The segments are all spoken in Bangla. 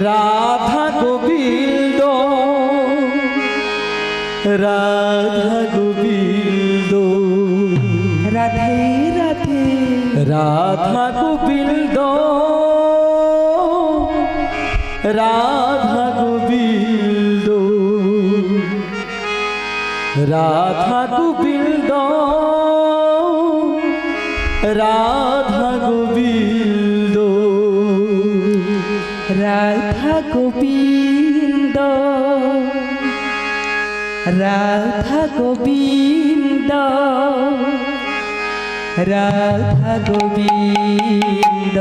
রাধা গোবিন্দ রাধা গোবিন্দ রাধে রাধে রাধা গোবিন্দ রাধা গোবিন্দ রাধা গোবিন্দ রাধা গোবিন্দ রাধা গোবিন্দ রাধা গোবিন্দ রাধা গোবিন্দ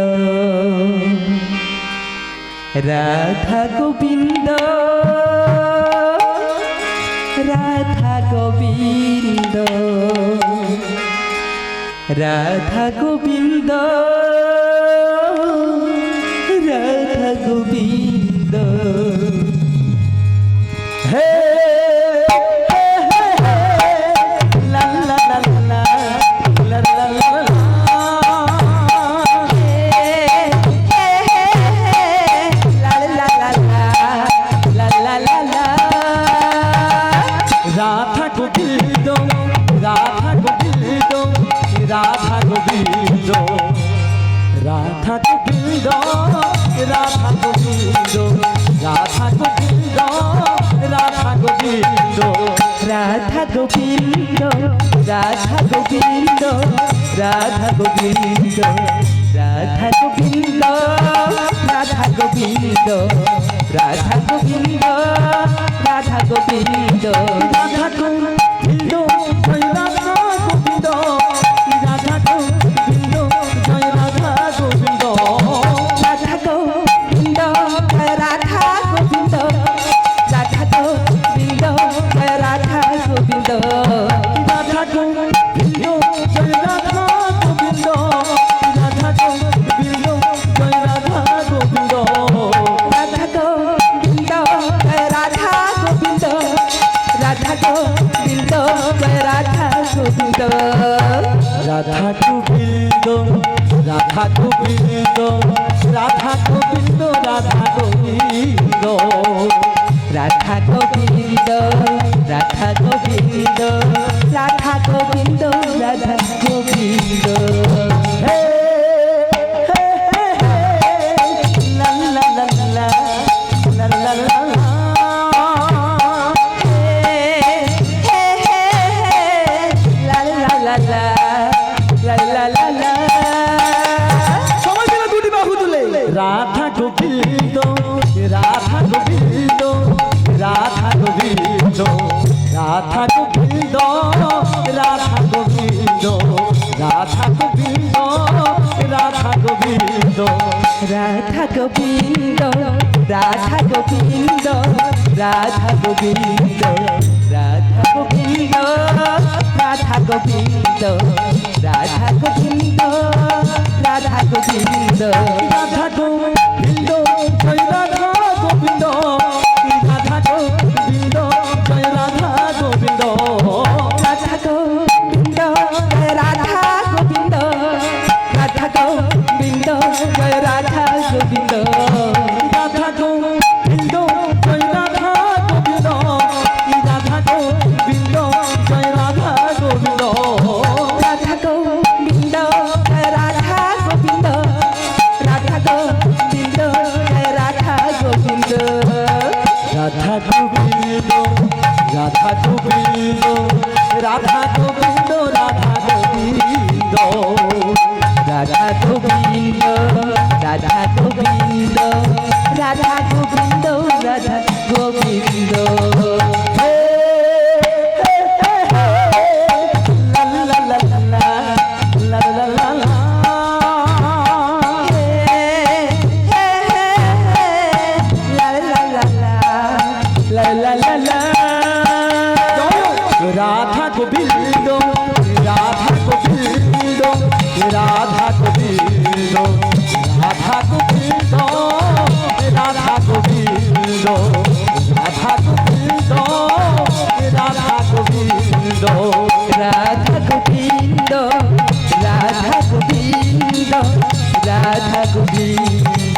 রাধা গোবিন্দ রাধা গোবিন্দ রাধা গোবিন্দ রাধা গোবিন্দ হে লা লা লা লা লা লা লা রাধা গোবিন্দ রাধা গোবিন্দ রাধা গোবিন্দ রাধা গোবিন্দ রাধা গোবিন্দ রাধা গোবিন্দ রাধা গোবিন্দ রাধা গোবিন্দ রাধা গোবিন্দ রাধা গোবিন্দ রাধা গোবিন্দ রাধা গোবিন্দ রাধা গোবিন্দ রাধা গোবিন্দ রাধা গোবিন্দ জয় রাধা গোবিন্দ রাধা গোবিন্দ জয় রাধা গোবিন্দ রাধা গোবিন্দ রাধা গোবিন্দ রাধা গোবিন্দ রাধা গোবিন্দ রাধা গোবিন্দ জয় রাধা গোবিন্দ রাধা গোবিন্দ জয় রাধা গোবিন্দ রাধা গোবিন্দ রাধা গোবিন্দ রাধা গোবিন্দ রাধা গোবিন্দ রাধা গোবিন্দ রাধা গোবিন্দ রাধা গোবিন্দ রাধা গোবিন্দ রাধা গোবিন্দ রাধা গোবিন্দ রাধা গোবিন্দ রাধা গোবিন্দ হে হে হে লা লা লা লা লা লা লা সবাই মিলে দুটি বাহু তুলে রাধা গোবিন্দ রাধা গোবিন্দ রাধা গোবিন্দ রাধা গোবিন্দ রাধা গোবিন্দ রাধা গোবিন্দ রাধা গোবিন্দ রাধা গোবিন্দ রাধা গোবিন্দ রাধা গোবিন্দ রাধা গোবিন্দ রাধা গোবিন্দ রাধা গোবিন্দ রাধা গোবিন্দ রাধা গোবিন্দ জয় রাধা গোবিন্দ রাধা গোবিন্দ জয় রাধা গোবিন্দ রাধা গোবিন্দ রাধা গোবিন্দ রাধা গোবিন্দ জয় রাধা গোবিন্দ রাধা গোবিন্দ জয় রাধা গোবিন্দ রাধা গোবিন্দ জয় রাধা গোবিন্দ রাধা গোবিন্দ রাধা গোবিন্দ রাধা গোবিন্দ রাধা গোবিন্দ রাধা গোবিন্দ রাধা গোবিন্দ রাধা গোবিন্দ রাধা গোবিন্দ রাধা গোবিন্দ রাধা গোবিন্দ রাধা গোবিন্দ রাধা গোবিন্দ হে হে হে হে লা লা লা লা লা লা লা লা রাধা গোবিন্দ রাধা গোবিন্দ রাধা গোবিন্দ রাধা গোবিন্দ রাধা গোবিন্দ রাধা গোবিন্দ রাধা গোবিন্দ রাধা গোবিন্দ রাধা গোবিন্দ রাধা গোবিন্দ